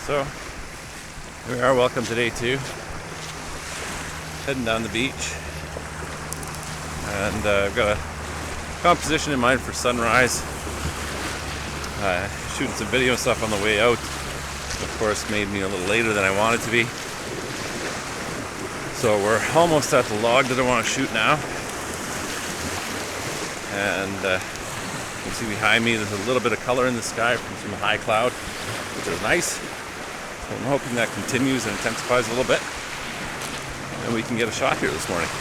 So, here we are, welcome to day 2. Heading down the beach. And I've got a composition in mind for sunrise. Shooting some video stuff on the way out. Of course, made me a little later than I wanted to be. So we're almost at the log that I want to shoot now. And you can see behind me there's a little bit of color in the sky from some high cloud, which is nice. So I'm hoping that continues and intensifies a little bit, and we can get a shot here this morning.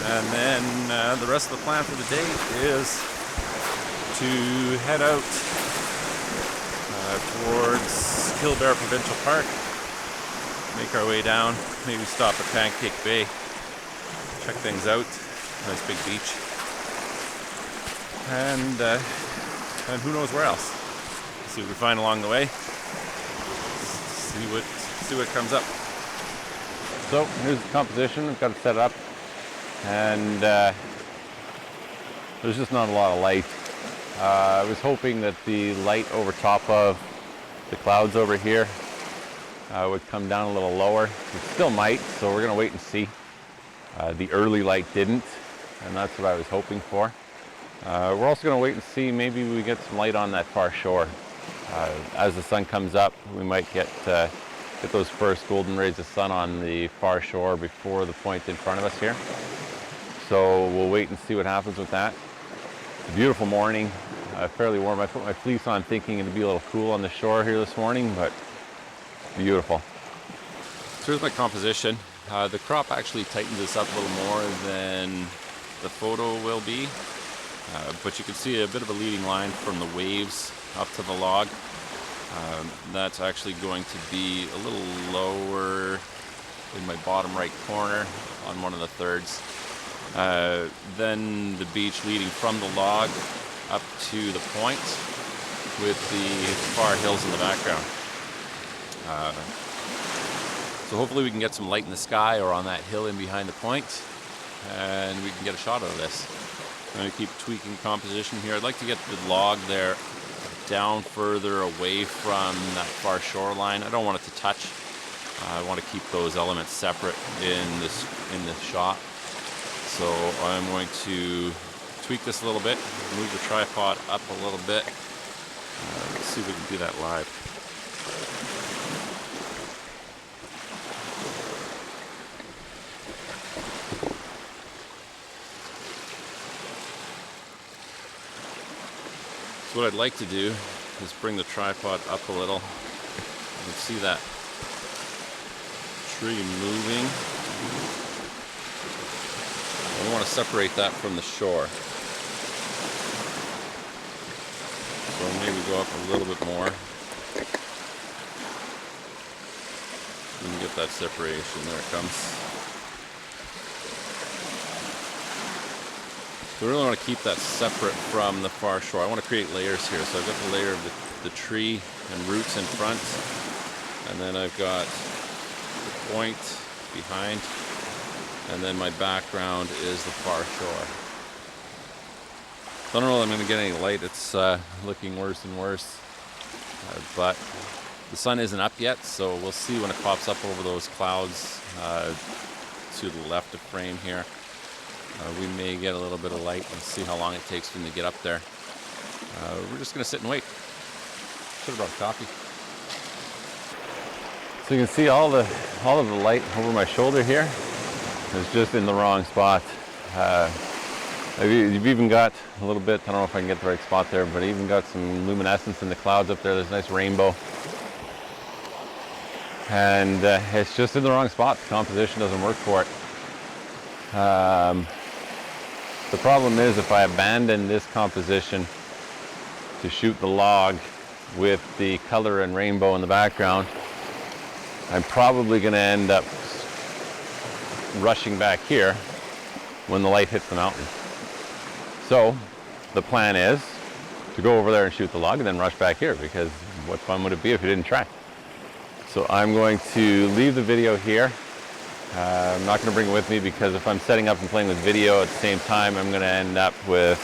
And then the rest of the plan for the day is to head out towards Killbear Provincial Park, make our way down, maybe stop at Pancake Bay, check things out. Nice big beach, and who knows where else. See what we find along the way. See what comes up. So here's the composition. I've got it set up, and there's just not a lot of light. I was hoping that the light over top of the clouds over here would come down a little lower. It still might, so we're gonna wait and see. The early light didn't, and that's what I was hoping for. We're also gonna wait and see, maybe we get some light on that far shore. As the sun comes up, we might get those first golden rays of sun on the far shore before the point in front of us here. So we'll wait and see what happens with that. It's a beautiful morning, fairly warm. I put my fleece on thinking it'd be a little cool on the shore here this morning, but beautiful. So here's my composition. The crop actually tightens this up a little more than the photo will be, but you can see a bit of a leading line from the waves up to the log. That's actually going to be a little lower in my bottom right corner on one of the thirds. Then the beach leading from the log up to the point with the far hills in the background. So hopefully we can get some light in the sky or on that hill in behind the point, and we can get a shot out of this. I'm going to keep tweaking composition here. I'd like to get the log there down further away from that far shoreline. I don't want it to touch. I want to keep those elements separate in this shot. So I'm going to tweak this a little bit, move the tripod up a little bit. Let's see if we can do that live. So what I'd like to do is bring the tripod up a little. You can see that tree moving. I want to separate that from the shore. So maybe go up a little bit more. You can get that separation. There it comes. So I really want to keep that separate from the far shore. I want to create layers here. So I've got the layer of the tree and roots in front, and then I've got the point behind, and then my background is the far shore. So I don't know if I'm going to get any light. It's looking worse and worse, but the sun isn't up yet, so we'll see when it pops up over those clouds to the left of frame here. We may get a little bit of light and see how long it takes for them to get up there. We're just going to sit and wait. Should have brought coffee. So you can see all of the light over my shoulder here is just in the wrong spot. You've even got a little bit, I don't know if I can get the right spot there, but even got some luminescence in the clouds up there. There's a nice rainbow. And it's just in the wrong spot. The composition doesn't work for it. The problem is, if I abandon this composition to shoot the log with the color and rainbow in the background, I'm probably going to end up rushing back here when the light hits the mountain. So the plan is to go over there and shoot the log and then rush back here, because what fun would it be if you didn't try? So I'm going to leave the video here. I'm not going to bring it with me, because if I'm setting up and playing with video at the same time, I'm going to end up with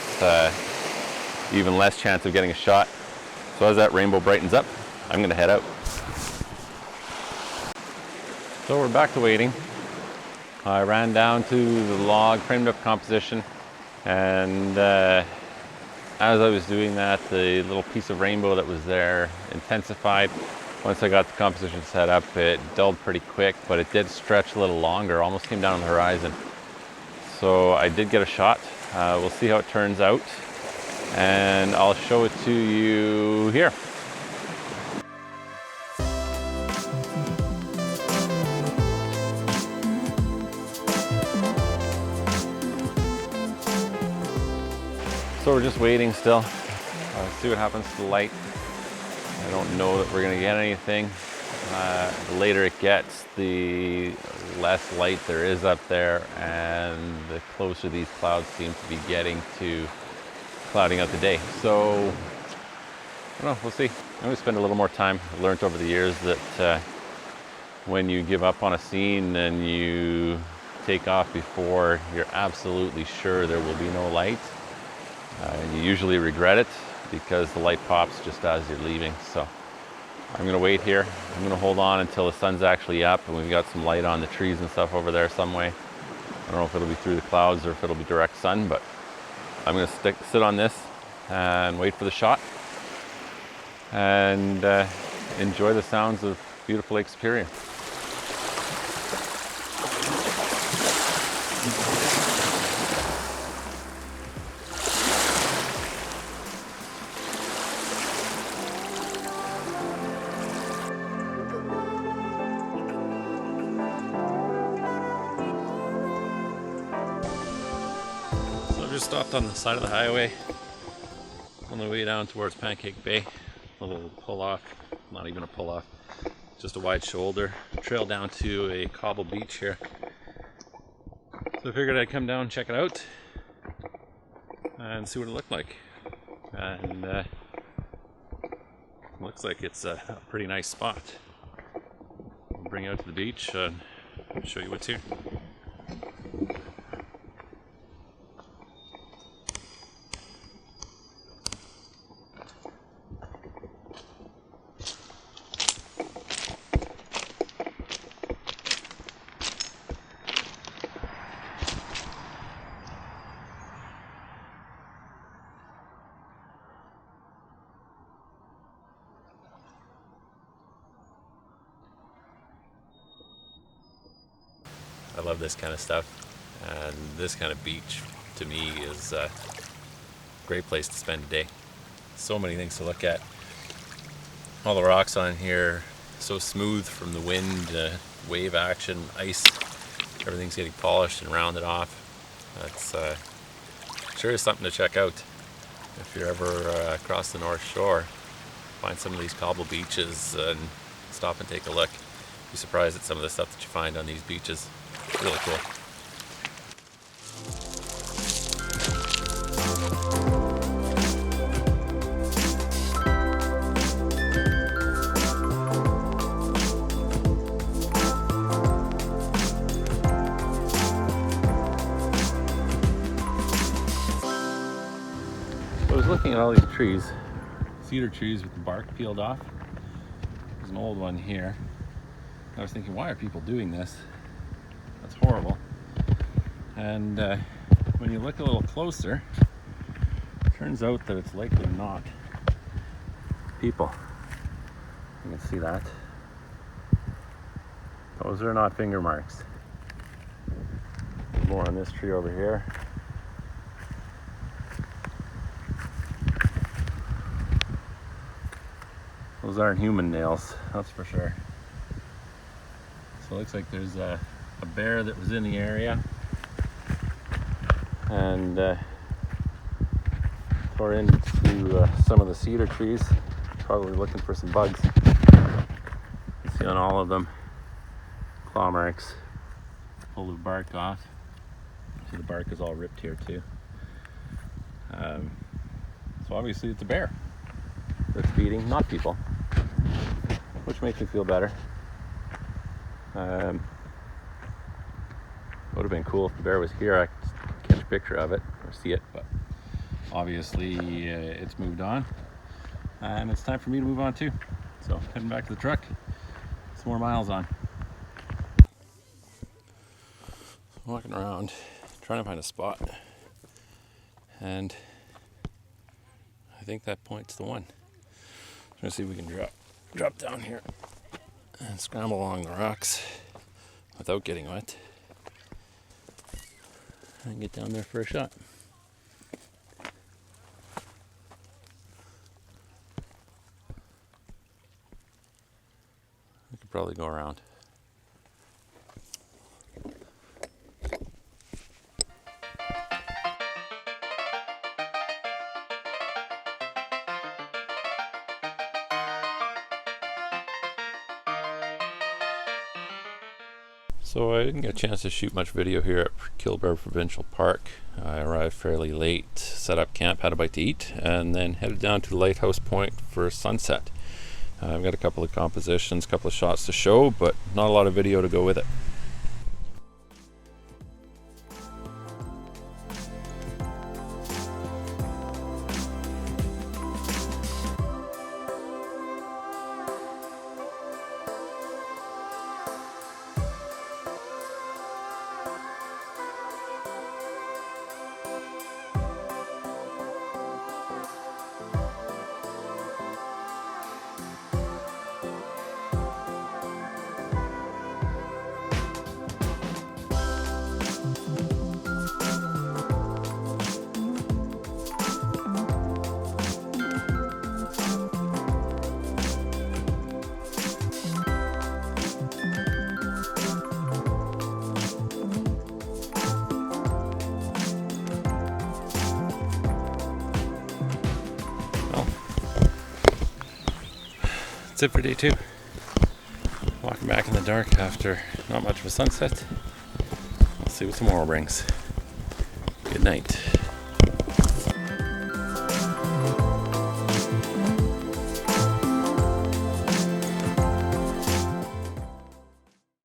even less chance of getting a shot. So as that rainbow brightens up, I'm gonna head out. So we're back to waiting. I ran down to the log, framed up composition, and as I was doing that, the little piece of rainbow that was there intensified. Once I got the composition set up, it dulled pretty quick, but it did stretch a little longer, almost came down on the horizon. So I did get a shot. We'll see how it turns out, and I'll show it to you here. So we're just waiting still. See what happens to the light. I don't know that we're gonna get anything. The later it gets, the less light there is up there, and the closer these clouds seem to be getting to clouding out the day. So, I don't know, we'll see. I'm gonna spend a little more time. I've learned over the years that when you give up on a scene and you take off before you're absolutely sure there will be no light, you usually regret it because the light pops just as you're leaving. So I'm gonna wait here. I'm gonna hold on until the sun's actually up and we've got some light on the trees and stuff over there some way. I don't know if it'll be through the clouds or if it'll be direct sun, but I'm gonna sit on this and wait for the shot and enjoy the sounds of beautiful Lake Superior. Stopped on the side of the highway on the way down towards Pancake Bay. A little pull off, not even a pull off, just a wide shoulder. Trail down to a cobble beach here. So I figured I'd come down and check it out and see what it looked like. And looks like it's a pretty nice spot. I'll bring you out to the beach and show you what's here. I love this kind of stuff, and this kind of beach to me is a great place to spend a day. So many things to look at. All the rocks on here so smooth from the wind, wave action, ice, everything's getting polished and rounded off. That's sure is something to check out if you're ever across the North Shore. Find some of these cobble beaches and stop and take a look. Be surprised at some of the stuff that you find on these beaches. Really cool. I was looking at all these trees, cedar trees with the bark peeled off. There's an old one here. I was thinking, why are people doing this? That's horrible. And when you look a little closer, it turns out that it's likely not people. You can see that. Those are not finger marks. There's more on this tree over here. Those aren't human nails, that's for sure. So it looks like there's a bear that was in the area and tore into some of the cedar trees, probably looking for some bugs. You see on all of them claw marks. Pull the bark off. See, the bark is all ripped here too. So obviously it's a bear that's feeding, not people, which makes me feel better. Would have been cool if the bear was here. I could catch a picture of it or see it, but obviously it's moved on, and it's time for me to move on too. So heading back to the truck, some more miles on. Walking around, trying to find a spot, and I think that point's the one. Let's see if we can drop down here and scramble along the rocks without getting wet and get down there for a shot. We could probably go around. So I didn't get a chance to shoot much video here at Killbear Provincial Park. I arrived fairly late, set up camp, had a bite to eat, and then headed down to the lighthouse point for sunset. I've got a couple of compositions, a couple of shots to show, but not a lot of video to go with it. That's it for day 2. Walking back in the dark after not much of a sunset. We'll see what tomorrow brings. Good night.